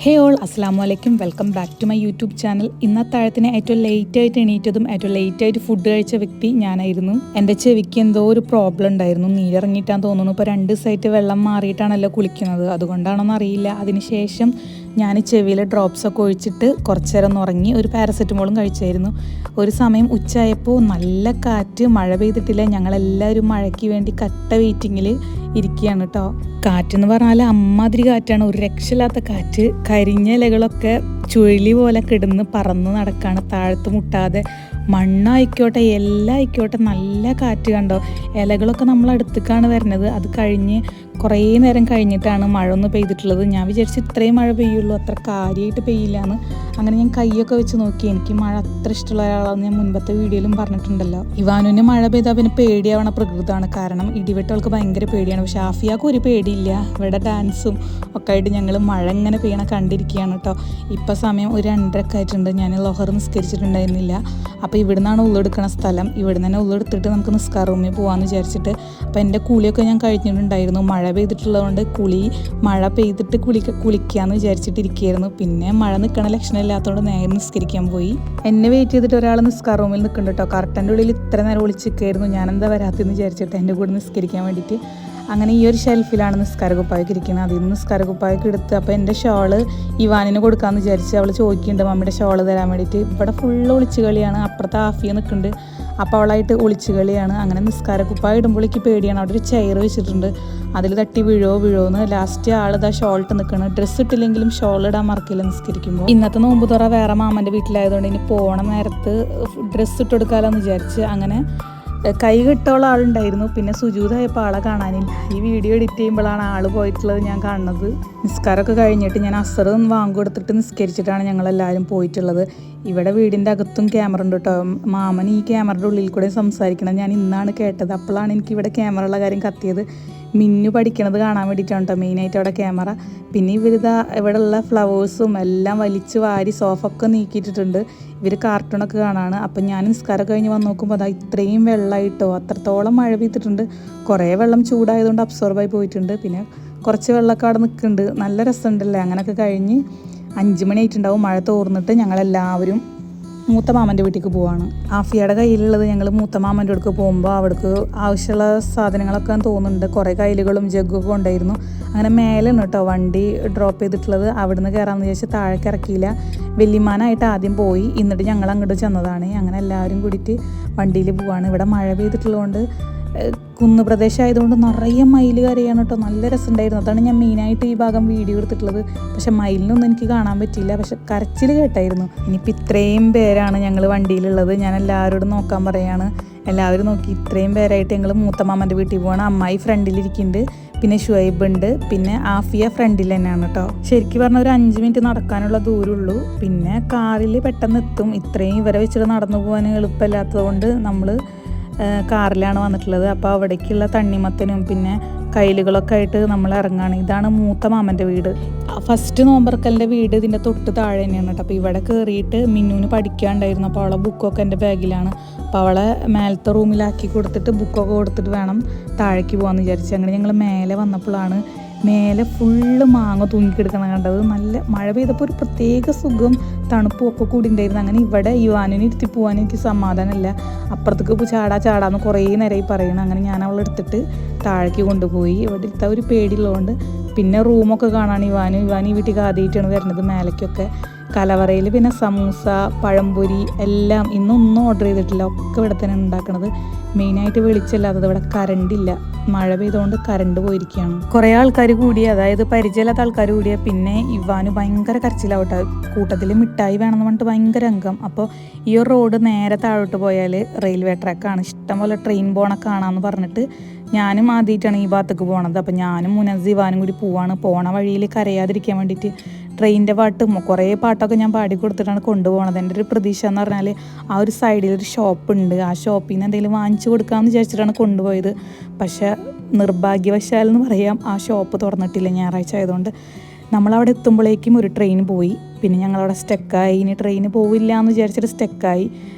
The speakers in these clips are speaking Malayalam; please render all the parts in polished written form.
ഹേ ഓൾ അസ്സലാമു അലൈക്കും, welcome back to my YouTube channel. ഇന്നത്താഴത്തിന് ഏറ്റവും ലേറ്റായിട്ട് എണീറ്റതും ഏറ്റവും ലേറ്റായിട്ട് ഫുഡ് കഴിച്ച വ്യക്തി ഞാനായിരുന്നു. എൻ്റെ ചെവിക്ക് എന്തോ ഒരു പ്രോബ്ലം ഉണ്ടായിരുന്നു, നീരിറങ്ങിയിട്ടാന്ന് തോന്നുന്നു. ഇപ്പോൾ 2 ദിവസമായിട്ട് വെള്ളം മാറിയിട്ടാണല്ലോ കുളിക്കുന്നത്, അതുകൊണ്ടാണോന്ന് അറിയില്ല. അതിനുശേഷം ഞാൻ ചെവിയിൽ ഡ്രോപ്സൊക്കെ ഒഴിച്ചിട്ട് കുറച്ച് നേരം ഒന്ന് ഉറങ്ങി. ഒരു പാരസെറ്റമോളും കഴിച്ചായിരുന്നു. ഒരു സമയം ഉച്ചയായപ്പോൾ നല്ല കാറ്റ്, മഴ പെയ്തിട്ടില്ല. ഞങ്ങളെല്ലാവരും മഴയ്ക്ക് വേണ്ടി കട്ട വെയിറ്റിങ്ങിൽ ഇരിക്കുകയാണ് കേട്ടോ. കാറ്റെന്ന് പറഞ്ഞാൽ അമ്മാതിരി കാറ്റാണ്, ഒരു രക്ഷയില്ലാത്ത കാറ്റ്. കരിഞ്ഞ ഇലകളൊക്കെ ചുഴലി പോലെ കിടന്ന് പറന്ന് നടക്കാണ്, താഴത്ത് മുട്ടാതെ. മണ്ണായിക്കോട്ടെ എല്ലാം ആയിക്കോട്ടെ, നല്ല കാറ്റ് കണ്ടോ. ഇലകളൊക്കെ നമ്മളടുത്തേക്കാണ് വരുന്നത്. അത് കഴിഞ്ഞ് കുറേ നേരം കഴിഞ്ഞിട്ടാണ് മഴ ഒന്ന് പെയ്തിട്ടുള്ളത്. ഞാൻ വിചാരിച്ചു ഇത്രയും മഴ പെയ്യുള്ളൂ, അത്ര കാര്യമായിട്ട് പെയ്യില്ലാന്ന്. അങ്ങനെ ഞാൻ കൈയൊക്കെ വെച്ച് നോക്കി. എനിക്ക് മഴ അത്ര ഇഷ്ടമുള്ള ഒരാളാണെന്ന് ഞാൻ മുൻപത്തെ വീഡിയോയിലും പറഞ്ഞിട്ടുണ്ടല്ലോ. ഇവാനുവിന് മഴ പെയ്താൽ പിന്നെ പേടിയാവണ പ്രകൃതമാണ്, കാരണം ഇടിവെട്ടവൾക്ക് ഭയങ്കര പേടിയാണ്. പക്ഷെ ആഫിയാക്ക് ഒരു പേടിയില്ല. ഇവിടെ ഡാൻസും ഒക്കെ ആയിട്ട് ഞങ്ങൾ മഴ ഇങ്ങനെ പെയ്യണ കണ്ടിരിക്കുകയാണ് കേട്ടോ. ഇപ്പം സമയം ഒരു 2:30 ആയിട്ടുണ്ട്. ഞാൻ ലൊഹർ നിസ്കരിച്ചിട്ടുണ്ടായിരുന്നില്ല. അപ്പോൾ ഇവിടുന്നാണ് ഉള്ളെടുക്കണ സ്ഥലം. ഇവിടുന്ന് തന്നെ ഉള്ളെടുത്തിട്ട് നമുക്ക് നിസ്കാര റൂമിൽ പോകാമെന്ന് വിചാരിച്ചിട്ട്. അപ്പോൾ എൻ്റെ കുളിയൊക്കെ ഞാൻ കഴിഞ്ഞിട്ടുണ്ടായിരുന്നു. മഴ പെയ്തിട്ടുള്ളതുകൊണ്ട് മഴ പെയ്തിട്ട് കുളിക്കാമെന്ന് വിചാരിച്ചിട്ടിരിക്കുകയായിരുന്നു. പിന്നെ മഴ നിൽക്കണ ലക്ഷണമില്ലാത്തതുകൊണ്ട് നേരെ നിസ്കരിക്കാൻ പോയി. എന്നെ വെയിറ്റ് ചെയ്തിട്ട് ഒരാൾ നിസ്കാര റൂമിൽ നിൽക്കുന്നുണ്ട് കേട്ടോ. കർട്ടൻ്റെ ഉള്ളിൽ ഇത്ര നേരം ഒളിച്ചിരിക്കുകയായിരുന്നു. ഞാനെന്താ വരാത്തെന്ന് വിചാരിച്ചിട്ട് എൻ്റെ കൂടെ നിസ്കരിക്കാൻ വേണ്ടിയിട്ട്. അങ്ങനെ ഈ ഒരു ഷെൽഫിലാണ് നിസ്കാര കുപ്പായൊക്കെ ഇരിക്കുന്നത്. അതിൽ നിന്ന് നിസ്കാര കുപ്പായൊക്കെ എടുത്ത് അപ്പോൾ എൻ്റെ ഷോള് ഇവാനിന് കൊടുക്കാമെന്ന് വിചാരിച്ച്. അവൾ ചോദിക്കുന്നുണ്ട് മമ്മിയുടെ ഷോള് തരാൻ വേണ്ടിയിട്ട്. ഇവിടെ ഫുള്ള് ഒളിച്ചു കളിയാണ്. അപ്പുറത്ത് ആഫിയ നിൽക്കുന്നുണ്ട്, അപ്പോൾ അവളായിട്ട് ഒളിച്ചു കളിയാണ്. അങ്ങനെ നിസ്കാര കുപ്പായ ഇടുമ്പോഴേക്ക് പേടിയാണ്. അവിടെ ഒരു ചെയർ വെച്ചിട്ടുണ്ട്, അതിൽ തട്ടി വീഴോന്ന്. ലാസ്റ്റ് ആളിതാ ഷോളിട്ട് നിൽക്കണം. ഡ്രസ്സ് ഇട്ടില്ലെങ്കിലും ഷോൾ ഇടാൻ മറക്കില്ല നിസ്കരിക്കുമ്പോൾ. ഇന്നത്തെ നോമ്പ് തുറ വേറെ മാമൻ്റെ വീട്ടിലായതുകൊണ്ട് ഇനി പോണ നേരത്ത് ഡ്രസ്സ് ഇട്ട് കൊടുക്കാമല്ലോ ജാരിച്ച്. അങ്ങനെ കൈ കെട്ടോളം ആളുണ്ടായിരുന്നു. പിന്നെ സുജൂതായപ്പോൾ ആളെ കാണാനില്ല. ഈ വീഡിയോ എഡിറ്റ് ചെയ്യുമ്പോഴാണ് ആൾ പോയിട്ടുള്ളത് ഞാൻ കാണുന്നത്. നിസ്കാരമൊക്കെ കഴിഞ്ഞിട്ട് ഞാൻ അസറും വാങ്ങ് കൊടുത്തിട്ട് നിസ്കരിച്ചിട്ടാണ് ഞങ്ങളെല്ലാവരും പോയിട്ടുള്ളത്. ഇവിടെ വീടിൻ്റെ അകത്തും ക്യാമറ ഉണ്ട് കേട്ടോ. മാമൻ ഈ ക്യാമറയുടെ ഉള്ളിൽ കൂടെ സംസാരിക്കണം ഞാൻ ഇന്നാണ് കേട്ടത്. അപ്പോഴാണ് എനിക്ക് ഇവിടെ ക്യാമറ ഉള്ള കാര്യം കത്തിയത്. മിന്നു പഠിക്കണത് കാണാൻ വേണ്ടിയിട്ടാണ് കേട്ടോ മെയിനായിട്ട് അവിടെ ക്യാമറ. പിന്നെ ഇവിടെ ഉള്ള ഫ്ലവേഴ്സും എല്ലാം വലിച്ച് വാരി സോഫൊക്കെ നീക്കിയിട്ടിട്ടുണ്ട്. ഇവർ കാർട്ടൂണൊക്കെ കാണാണ്. അപ്പം ഞാൻ നിസ്കാരം കഴിഞ്ഞ് വന്ന് നോക്കുമ്പോൾ അതാ ഇത്രയും വെള്ളമായിട്ടോ, അത്രത്തോളം മഴ പെയ്തിട്ടുണ്ട്. കുറേ വെള്ളം ചൂടായതുകൊണ്ട് അബ്സോർബായി പോയിട്ടുണ്ട്. പിന്നെ കുറച്ച് വെള്ളമൊക്കെ അവിടെ നിൽക്കുന്നുണ്ട്. നല്ല രസമുണ്ടല്ലേ. അങ്ങനെയൊക്കെ കഴിഞ്ഞ് 5 മണി ആയിട്ടുണ്ടാവും. മഴ തോർന്നിട്ട് ഞങ്ങളെല്ലാവരും മൂത്ത മാമൻ്റെ വീട്ടിലേക്ക് പോവാണ്. ആഫിയയുടെ കയ്യിലുള്ളത് ഞങ്ങൾ മൂത്ത മാമൻ്റെ അടുക്ക് പോകുമ്പോൾ അവിടേക്ക് ആവശ്യമുള്ള സാധനങ്ങളൊക്കെ തോന്നുന്നുണ്ട്. കുറേ കയ്യിലുകളും ജഗ്ഗൊക്കെ ഉണ്ടായിരുന്നു. അങ്ങനെ മേലാണ് കേട്ടോ വണ്ടി ഡ്രോപ്പ് ചെയ്തിട്ടുള്ളത്. അവിടുന്ന് കയറാമെന്ന് വിചാരിച്ച് താഴേക്ക് ഇറക്കിയില്ല. വെല്ലിമാനായിട്ട് ആദ്യം പോയി, എന്നിട്ട് ഞങ്ങൾ അങ്ങോട്ട് ചെന്നതാണ്. അങ്ങനെ എല്ലാവരും കൂടിയിട്ട് വണ്ടിയിൽ പോവാണ്. ഇവിടെ മഴ പെയ്തിട്ടുള്ളതുകൊണ്ട് കുന്ന് പ്രദേശമായതുകൊണ്ട് നിറയെ മയിൽ കരയാണ് കേട്ടോ. നല്ല രസമുണ്ടായിരുന്നു. അതാണ് ഞാൻ മെയിനായിട്ട് ഈ ഭാഗം വീഡിയോ എടുത്തിട്ടുള്ളത്. പക്ഷെ മയിലിനൊന്നും എനിക്ക് കാണാൻ പറ്റിയില്ല, പക്ഷെ കരച്ചിൽ കേട്ടായിരുന്നു. ഇനിയിപ്പോൾ ഇത്രയും പേരാണ് ഞങ്ങൾ വണ്ടിയിലുള്ളത്. ഞാൻ എല്ലാവരോടും നോക്കാൻ പറയാണ്. എല്ലാവരും നോക്കി. ഇത്രയും പേരായിട്ട് ഞങ്ങൾ മൂത്ത മാമൻ്റെ വീട്ടിൽ പോവാണ്. അമ്മായി ഫ്രണ്ടിലിരിക്കുന്നുണ്ട്, പിന്നെ ഷുഹൈബ് ഉണ്ട്, പിന്നെ ആഫിയ ഫ്രണ്ടിൽ തന്നെയാണ് കേട്ടോ. ശരിക്കും പറഞ്ഞാൽ ഒരു 5 മിനിറ്റ് നടക്കാനുള്ള ദൂരമുള്ളൂ. പിന്നെ കാറിൽ പെട്ടെന്ന് എത്തും. ഇത്രയും ഇവരെ വെച്ചിട്ട് നടന്നു പോകാൻ എളുപ്പമില്ലാത്തത് കൊണ്ട് നമ്മൾ കാറിലാണ് വന്നിട്ടുള്ളത്. അപ്പോൾ അവിടേക്കുള്ള തണ്ണിമത്തനും പിന്നെ കയ്യിലുകളൊക്കെ ആയിട്ട് നമ്മൾ ഇറങ്ങുകയാണ്. ഇതാണ് മൂത്ത മാമൻ്റെ വീട്. ഫസ്റ്റ് നോമ്പറക്കലിൻ്റെ വീട് ഇതിൻ്റെ തൊട്ട് താഴെ തന്നെയാണ് കേട്ടോ. അപ്പോൾ ഇവിടെ കയറിയിട്ട് മിന്നുവിന് പഠിക്കാനുണ്ടായിരുന്നു. അപ്പോൾ അവളെ ബുക്കൊക്കെ എൻ്റെ ബാഗിലാണ്. അപ്പോൾ അവളെ മേലത്തെ റൂമിലാക്കി കൊടുത്തിട്ട് ബുക്കൊക്കെ കൊടുത്തിട്ട് വേണം താഴേക്ക് പോകാമെന്ന് വിചാരിച്ചു. അങ്ങനെ ഞങ്ങൾ മേലെ വന്നപ്പോഴാണ് മേലെ ഫുള്ള് മാങ്ങ തൂങ്ങിക്കിടക്കണം കണ്ടത്. നല്ല മഴ പെയ്തപ്പോൾ ഒരു പ്രത്യേക സുഖം തണുപ്പും ഒക്കെ കൂടി ഉണ്ടായിരുന്നു. അങ്ങനെ ഇവിടെ യുവാനിനെ ഇരുത്തി പോകാൻ എനിക്ക് സമാധാനമില്ല. അപ്പുറത്തേക്ക് ചാടാന്ന് കുറേ നേരമായി പറയണം. അങ്ങനെ ഞാൻ അവളെടുത്തിട്ട് താഴേക്ക് കൊണ്ടുപോയി. ഇവിടെ ഇരുത്താൻ ഒരു പേടിയുള്ളതുകൊണ്ട്. പിന്നെ റൂമൊക്കെ കാണാൻ ഇവാൻ ഈ വീട്ടിൽ ആദ്യമായിട്ടാണ് വരുന്നത് മേലേക്കൊക്കെ. കലവറയിൽ പിന്നെ സമൂസ, പഴംപൊരി എല്ലാം ഇന്നൊന്നും ഓർഡർ ചെയ്തിട്ടില്ല. ഒക്കെ ഇവിടെ തന്നെ ഉണ്ടാക്കണത്. മെയിനായിട്ട് വെളിച്ചമില്ലാത്തത്, ഇവിടെ കറണ്ടില്ല. മഴ പെയ്തുകൊണ്ട് കറണ്ട് പോയിരിക്കുകയാണ്. കുറേ ആൾക്കാർ കൂടി, അതായത് പരിചയമില്ലാത്ത ആൾക്കാർ കൂടിയ. പിന്നെ ഇവാന് ഭയങ്കര കരച്ചിലാവട്ടെ. കൂട്ടത്തിൽ മിഠായി വേണമെന്ന് പറഞ്ഞിട്ട് ഭയങ്കര അംഗം. അപ്പോൾ ഈ ഒരു റോഡ് നേരെ താഴോട്ട് പോയാൽ റെയിൽവേ ട്രാക്കാണ്. ഇഷ്ടംപോലെ ട്രെയിൻ പോണൊക്കെ കാണാമെന്ന് പറഞ്ഞിട്ട് ഞാനും ആദ്യമായിട്ടാണ് ഈ ഭാഗത്തേക്ക് പോകണത്. അപ്പോൾ ഞാനും മുനസ് ഇവാനും കൂടി പോണ വഴിയിൽ കരയാതിരിക്കാൻ വേണ്ടിയിട്ട് ട്രെയിനിൻ്റെ പാട്ടും കുറേ പാട്ടൊക്കെ ഞാൻ പാടിക്കൊടുത്തിട്ടാണ് കൊണ്ടുപോകണത്. എൻ്റെ ഒരു പ്രതീക്ഷ എന്ന് പറഞ്ഞാൽ ആ ഒരു സൈഡിലൊരു ഷോപ്പുണ്ട്, ആ ഷോപ്പിൽ നിന്ന് എന്തെങ്കിലും വാങ്ങിച്ചു കൊടുക്കാമെന്ന് വിചാരിച്ചിട്ടാണ് കൊണ്ടുപോയത്. പക്ഷേ നിർഭാഗ്യവശാൽ എന്ന് പറയാം, ആ ഷോപ്പ് തുറന്നിട്ടില്ല ഞായറാഴ്ച ആയതുകൊണ്ട്. നമ്മളവിടെ എത്തുമ്പോഴേക്കും ഒരു ട്രെയിൻ പോയി. പിന്നെ ഞങ്ങളവിടെ സ്റ്റക്കായി. ഇനി ട്രെയിൻ പോവില്ല എന്ന് വിചാരിച്ചിട്ട് സ്റ്റക്കായി.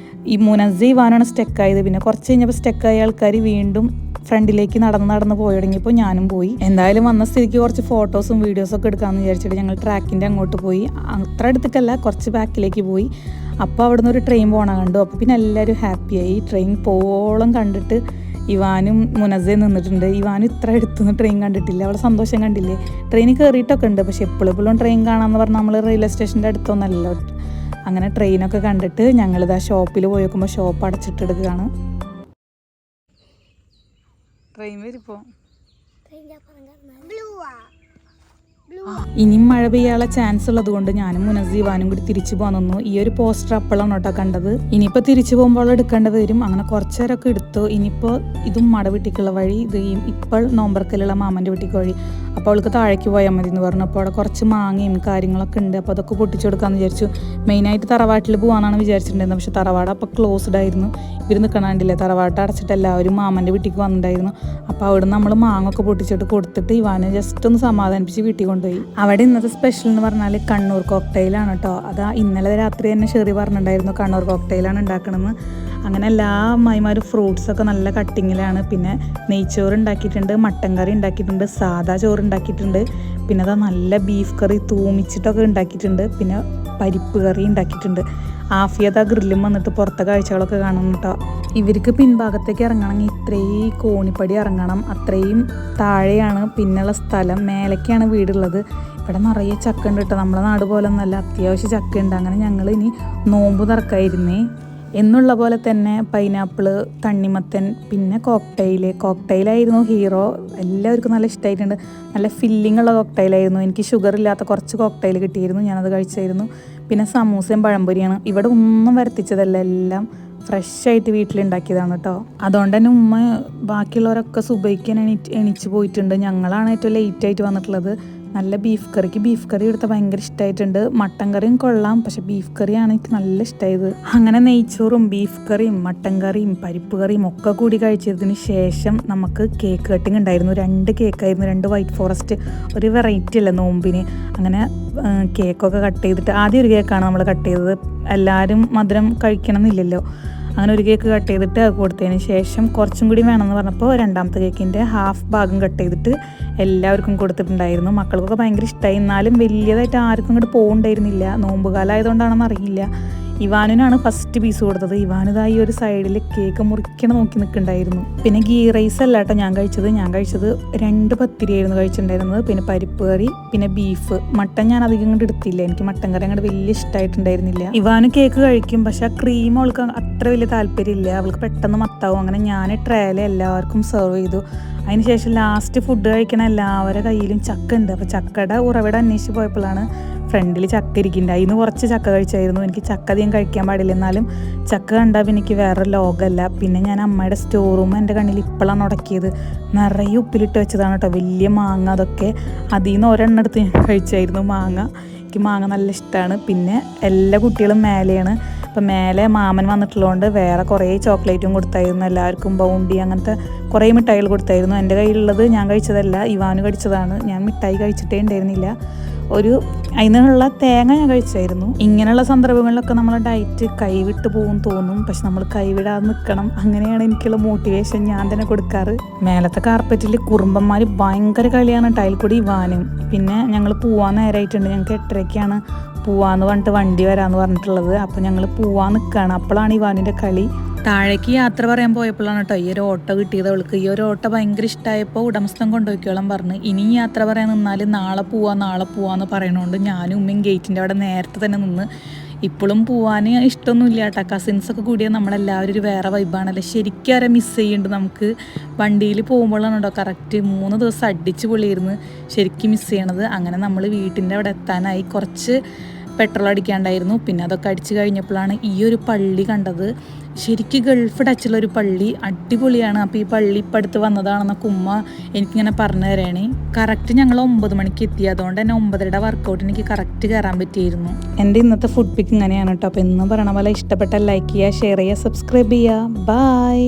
ഈ മുനസ് ഇവാനാണ് സ്റ്റക്കായത്. പിന്നെ കുറച്ച് കഴിഞ്ഞപ്പോൾ സ്റ്റക്കായ ആൾക്കാർ വീണ്ടും ഫ്രണ്ടിലേക്ക് നടന്ന് പോയി തുടങ്ങിയപ്പോൾ ഞാനും പോയി. എന്തായാലും വന്ന സ്ഥിതിക്ക് കുറച്ച് ഫോട്ടോസും വീഡിയോസും ഒക്കെ എടുക്കാമെന്ന് വിചാരിച്ചിട്ട് ഞങ്ങൾ ട്രാക്കിൻ്റെ അങ്ങോട്ട് പോയി. അത്ര അടുത്തേക്കല്ല, കുറച്ച് ബാക്കിലേക്ക് പോയി. അപ്പോൾ അവിടുന്ന് ഒരു ട്രെയിൻ പോകണ കണ്ടു. അപ്പോൾ പിന്നെ എല്ലാവരും ഹാപ്പിയായി. ട്രെയിൻ പോളം കണ്ടിട്ട് ഇവാനും മുനസയും നിന്നിട്ടുണ്ട്. ഇവാനും ഇത്ര അടുത്തുനിന്ന് ട്രെയിൻ കണ്ടിട്ടില്ല. അവളെ സന്തോഷം കണ്ടില്ലേ. ട്രെയിനിൽ കയറിയിട്ടൊക്കെ ഉണ്ട്, പക്ഷെ എപ്പോഴും ട്രെയിൻ കാണാമെന്ന് പറഞ്ഞാൽ നമ്മൾ റെയിൽവേ സ്റ്റേഷൻ്റെ അടുത്തൊന്നല്ലോ. അങ്ങനെ ട്രെയിനൊക്കെ കണ്ടിട്ട് ഞങ്ങളിതാ ഷോപ്പിൽ പോയി നോക്കുമ്പോൾ ഷോപ്പ് അടച്ചിട്ടെടുക്കുകയാണ്. ട്രെയിൻ വരിപ്പോൾ ഇനിയും മഴ പെയ്യാനുള്ള ചാൻസ് ഉള്ളത് കൊണ്ട് ഞാനും മുനസി ഇവാനും കൂടി തിരിച്ചു പോകാൻ നിന്നു. ഈ ഒരു പോസ്റ്റർ അപ്പോഴാണ് കേട്ടോ കണ്ടത്. ഇനിയിപ്പോൾ തിരിച്ചു പോകുമ്പോൾ എടുക്കേണ്ടത് വരും. അങ്ങനെ കുറച്ച് നേരമൊക്കെ എടുത്തു. ഇനിയിപ്പോൾ ഇതും മട വീട്ടിക്കുള്ള വഴി, ഇത് ഇപ്പോൾ നോമ്പർക്കലുള്ള മാമൻ്റെ വീട്ടിക്ക് വഴി. അപ്പോൾ അവൾക്ക് താഴേക്ക് പോയാൽ മതി എന്ന് പറഞ്ഞു. അപ്പോൾ അവിടെ കുറച്ച് മാങ്ങയും കാര്യങ്ങളൊക്കെ ഉണ്ട്. അപ്പോൾ അതൊക്കെ പൊട്ടിച്ചു കൊടുക്കാമെന്ന് വിചാരിച്ചു. മെയിനായിട്ട് തറവാട്ടിൽ പോകാനാണ് വിചാരിച്ചിട്ടുണ്ടായിരുന്നത്. പക്ഷേ തറവാട് അപ്പോൾ ക്ലോസ്ഡ് ആയിരുന്നു. ഇവർ നിൽക്കണണ്ടില്ലേ, തറവാട്ട് അടച്ചിട്ട് എല്ലാവരും മാമൻ്റെ വീട്ടിലേക്ക് വന്നിട്ടുണ്ടായിരുന്നു. അപ്പോൾ അവിടെ നമ്മൾ മാങ്ങ ഒക്കെ പൊട്ടിച്ചിട്ട് കൊടുത്തിട്ട് ഇവാനെ ജസ്റ്റ് ഒന്ന് സമാധാനിപ്പിച്ച് വീട്ടിൽ കൊണ്ടുപോയി. അവിടെ ഇന്നത്തെ സ്പെഷ്യൽ എന്ന് പറഞ്ഞാൽ കണ്ണൂർ കോക്ടെയിലാണ് കേട്ടോ. അതാ ഇന്നലെ രാത്രി തന്നെ ഷെറി പറഞ്ഞിട്ടുണ്ടായിരുന്നു കണ്ണൂർ കോക്ടെയിലാണ് ഉണ്ടാക്കണമെന്ന്. അങ്ങനെ എല്ലാ അമ്മായിമാരും ഫ്രൂട്ട്സൊക്കെ നല്ല കട്ടിങ്ങിലാണ്. പിന്നെ നെയ്ച്ചോറ് ഉണ്ടാക്കിയിട്ടുണ്ട്, മട്ടൻ കറി ഉണ്ടാക്കിയിട്ടുണ്ട്, സാദാ ചോറ് ഉണ്ടാക്കിയിട്ടുണ്ട്. പിന്നെ അതാ നല്ല ബീഫ് കറി തൂമിച്ചിട്ടൊക്കെ ഉണ്ടാക്കിയിട്ടുണ്ട്. പിന്നെ പരിപ്പ് കറി ഉണ്ടാക്കിയിട്ടുണ്ട്. ആഫിയത ഗ്രില്ലും വന്നിട്ട് പുറത്തെ കാഴ്ചകളൊക്കെ കാണണം കേട്ടോ. ഇവർക്ക് പിൻഭാഗത്തേക്ക് ഇറങ്ങണമെങ്കിൽ ഇത്രയും കോണിപ്പടി ഇറങ്ങണം. അത്രയും താഴെയാണ് പിന്നെയുള്ള സ്ഥലം. മേലേക്കാണ് വീടുള്ളത്. ഇവിടെ നിറയെ ചക്ക ഉണ്ട് കേട്ടോ. നമ്മളെ നാട് പോലെ ഒന്നല്ല, അത്യാവശ്യം ചക്ക ഉണ്ട്. അങ്ങനെ ഞങ്ങൾ ഇനി നോമ്പ് തുറക്കായിരുന്നേ. എന്നുള്ള പോലെ തന്നെ പൈനാപ്പിള്, തണ്ണിമത്തൻ, പിന്നെ കോക്ടെയിലായിരുന്നു ഹീറോ. എല്ലാവർക്കും നല്ല ഇഷ്ടമായിട്ടുണ്ട്. നല്ല ഫില്ലിംഗ് ഉള്ള കോക്ടെയിലായിരുന്നു. എനിക്ക് ഷുഗർ ഇല്ലാത്ത കുറച്ച് കോക്ടെയിൽ കിട്ടിയിരുന്നു, ഞാനത് കഴിച്ചായിരുന്നു. പിന്നെ സമൂസയും പഴംപൊരിയാണ്. ഇവിടെ ഒന്നും വരുത്തിച്ചതല്ല, എല്ലാം ഫ്രഷായിട്ട് വീട്ടിലുണ്ടാക്കിയതാണ് കേട്ടോ. അതുകൊണ്ട് തന്നെ ഉമ്മ ബാക്കിയുള്ളവരൊക്കെ സുബൈക്ക് എണീച്ച് പോയിട്ടുണ്ട്. ഞങ്ങളാണ് ഏറ്റവും ലേറ്റായിട്ട് വന്നിട്ടുള്ളത്. നല്ല ബീഫ് കറി എടുത്താൽ ഭയങ്കര ഇഷ്ടമായിട്ടുണ്ട്. മട്ടൻ കറിയും കൊള്ളാം, പക്ഷെ ബീഫ് കറിയാണ് എനിക്ക് നല്ല ഇഷ്ടമായത്. അങ്ങനെ നെയ്ച്ചോറും ബീഫ് കറിയും മട്ടൻ കറിയും പരിപ്പ് കറിയും ഒക്കെ കൂടി കഴിച്ചതിന് ശേഷം നമുക്ക് കേക്ക് കട്ടിങ് ഉണ്ടായിരുന്നു. 2 കേക്കായിരുന്നു, 2 വൈറ്റ് ഫോറസ്റ്റ്. ഒരു വെറൈറ്റി അല്ല നോമ്പിന്. അങ്ങനെ കേക്കൊക്കെ കട്ട് ചെയ്തിട്ട് ആദ്യം ഒരു കേക്കാണ് നമ്മൾ കട്ട് ചെയ്തത്. എല്ലാവരും മധുരം കഴിക്കണം എന്നില്ലല്ലോ. അങ്ങനെ ഒരു കേക്ക് കട്ട് ചെയ്തിട്ട് അത് കൊടുത്തതിന് ശേഷം കുറച്ചും കൂടി വേണമെന്ന് പറഞ്ഞപ്പോൾ 2ാമത്തെ കേക്കിൻ്റെ ഹാഫ് ഭാഗം കട്ട് ചെയ്തിട്ട് എല്ലാവർക്കും കൊടുത്തിട്ടുണ്ടായിരുന്നു. മക്കൾക്കൊക്കെ ഭയങ്കര ഇഷ്ടമായി. എന്നാലും വലിയതായിട്ട് ആർക്കും ഇങ്ങോട്ട് പോകുന്നുണ്ടായിരുന്നില്ല. നോമ്പുകാലം ആയതുകൊണ്ടാണെന്ന് അറിയില്ല. ഇവാനിനാണ് ഫസ്റ്റ് പീസ് കൊടുത്തത്. ഇവാനിതായി ഒരു സൈഡിൽ കേക്ക് മുറിക്കണം നോക്കി നിൽക്കുന്നുണ്ടായിരുന്നു. പിന്നെ ഗീ റൈസ് അല്ല കേട്ടോ ഞാൻ കഴിച്ചത് 2 പത്തിരിയായിരുന്നു കഴിച്ചിട്ടുണ്ടായിരുന്നത്. പിന്നെ പരിപ്പ് കറി, പിന്നെ ബീഫ്. മട്ടൻ ഞാൻ അധികം ഇങ്ങോട്ട് എടുത്തില്ല. എനിക്ക് മട്ടൻ കറി അങ്ങോട്ട് വലിയ ഇഷ്ടമായിട്ടുണ്ടായിരുന്നില്ല. ഇവാന് കേക്ക് കഴിക്കും, പക്ഷെ ആ ക്രീം അവൾക്ക് അത്ര വലിയ താല്പര്യമില്ല. അവൾക്ക് പെട്ടെന്ന് മത്താവും. അങ്ങനെ ഞാൻ ട്രയൽ എല്ലാവർക്കും സെർവ് ചെയ്തു. അതിനുശേഷം ലാസ്റ്റ് ഫുഡ് കഴിക്കണ എല്ലാവരുടെ കയ്യിലും ചക്ക ഉണ്ട്. അപ്പോൾ ചക്കയുടെ ഉറവിടം അന്വേഷിച്ച് പോയപ്പോഴാണ് ഫ്രണ്ടിൽ ചക്ക ഇരിക്കുന്നുണ്ട്. അതിന് കുറച്ച് ചക്ക കഴിച്ചായിരുന്നു. എനിക്ക് ചക്ക അധികം കഴിക്കാൻ പാടില്ല, എന്നാലും ചക്ക കണ്ടാൽ എനിക്ക് വേറെ ലോകമല്ല. പിന്നെ ഞാൻ അമ്മയുടെ സ്റ്റോർ റൂം എൻ്റെ കണ്ണിൽ ഇപ്പോഴാണ് ഉടക്കിയത്. നിറയെ ഉപ്പിലിട്ട് വെച്ചതാണ് കേട്ടോ, വലിയ മാങ്ങ. അതൊക്കെ അതിൽ നിന്ന് ഒരെണ്ണം എടുത്ത് ഞാൻ കഴിച്ചായിരുന്നു മാങ്ങ. എനിക്ക് മാങ്ങ നല്ല ഇഷ്ടമാണ്. പിന്നെ എല്ലാ കുട്ടികളും മേലെയാണ്. അപ്പം മേലെ മാമൻ വന്നിട്ടുള്ളതുകൊണ്ട് വേറെ കുറേ ചോക്ലേറ്റും കൊടുത്തായിരുന്നു എല്ലാവർക്കും. ബൗണ്ടി അങ്ങനത്തെ കുറേ മിഠായികൾ കൊടുത്തായിരുന്നു. എൻ്റെ കയ്യിലുള്ളത് ഞാൻ കഴിച്ചതല്ല, ഇവാന് കഴിച്ചതാണ്. ഞാൻ മിഠായി കഴിച്ചിട്ടേ ഉണ്ടായിരുന്നില്ല. അതിനുള്ള തേങ്ങ ഞാൻ കഴിച്ചായിരുന്നു. ഇങ്ങനെയുള്ള സന്ദർഭങ്ങളിലൊക്കെ നമ്മളെ ഡയറ്റ് കൈവിട്ട് പോകും തോന്നും, പക്ഷെ നമ്മൾ കൈവിടാതെ നിൽക്കണം. അങ്ങനെയാണ് എനിക്കുള്ള മോട്ടിവേഷൻ ഞാൻ തന്നെ കൊടുക്കാറ്. മേലത്തെ കാർപ്പറ്റിൽ കുറുമ്പന്മാർ ഭയങ്കര കളിയാണ്. ടൈൽ കൂടി ഇവാനും. പിന്നെ ഞങ്ങൾ പോവാൻ നേരമായിട്ടുണ്ട്. ഞങ്ങൾക്ക് 8:30ക്കാണ് പോവാന്ന് പറഞ്ഞിട്ട് വണ്ടി വരാമെന്ന് പറഞ്ഞിട്ടുള്ളത്. അപ്പോൾ ഞങ്ങൾ പോവാൻ നിൽക്കുകയാണ്. അപ്പോഴാണ് ഇവാനിൻ്റെ കളി. താഴേക്ക് യാത്ര പറയാൻ പോയപ്പോഴാണ് കേട്ടോ ഈ ഒരു ഓട്ടോ കിട്ടിയത് അവൾക്ക്. ഈ ഒരു ഓട്ടോ ഭയങ്കര ഇഷ്ടമായപ്പോൾ ഉടമസ്ഥൻ കൊണ്ടുപോയിക്കോളാം പറഞ്ഞ്. ഇനി യാത്ര പറയാൻ നിന്നാൽ നാളെ പോവാന്ന് പറയണോണ്ട് ഞാനും ഉമ്മയും ഗേറ്റിൻ്റെ അവിടെ നേരത്തെ തന്നെ നിന്ന്. ഇപ്പോഴും പോവാൻ ഇഷ്ടമൊന്നുമില്ല കേട്ടോ. കസിൻസൊക്കെ കൂടിയാൽ നമ്മളെല്ലാവരും ഒരു വേറെ വൈബാണല്ലോ. ശരിക്കും അവരെ മിസ് ചെയ്യുന്നുണ്ട് നമുക്ക്. വണ്ടിയിൽ പോകുമ്പോഴാണ് കേട്ടോ കറക്റ്റ് 3 ദിവസം അടിച്ച് പൊളിയായിരുന്നു ശരിക്കും മിസ് ചെയ്യണത്. അങ്ങനെ നമ്മൾ വീട്ടിൻ്റെ അവിടെ എത്താനായി. കുറച്ച് പെട്രോൾ അടിക്കാണ്ടായിരുന്നു. പിന്നെ അതൊക്കെ അടിച്ച് കഴിഞ്ഞപ്പോഴാണ് ഈ ഒരു പള്ളി കണ്ടത്. ശരിക്കും ഗൾഫ് ടച്ചുള്ളൊരു പള്ളി, അടിപൊളിയാണ്. അപ്പോൾ ഈ പള്ളി ഇപ്പം അടുത്ത് വന്നതാണെന്നൊക്കെ ഉമ്മ എനിക്കിങ്ങനെ പറഞ്ഞു തരാണ്. കറക്റ്റ് ഞങ്ങൾ 9 മണിക്ക് എത്തി. അതുകൊണ്ട് തന്നെ 9:30 വർക്കൗട്ട് എനിക്ക് കറക്റ്റ് കയറാൻ പറ്റിയിരുന്നു. എൻ്റെ ഇന്നത്തെ ഫുഡ് പിക്ക് ഇങ്ങനെയാണ് കേട്ടോ. അപ്പോൾ എന്നും പറയണ പോലെ ഇഷ്ടപ്പെട്ട ലൈക്ക് ചെയ്യുക, ഷെയർ ചെയ്യുക, സബ്സ്ക്രൈബ് ചെയ്യുക. ബൈ.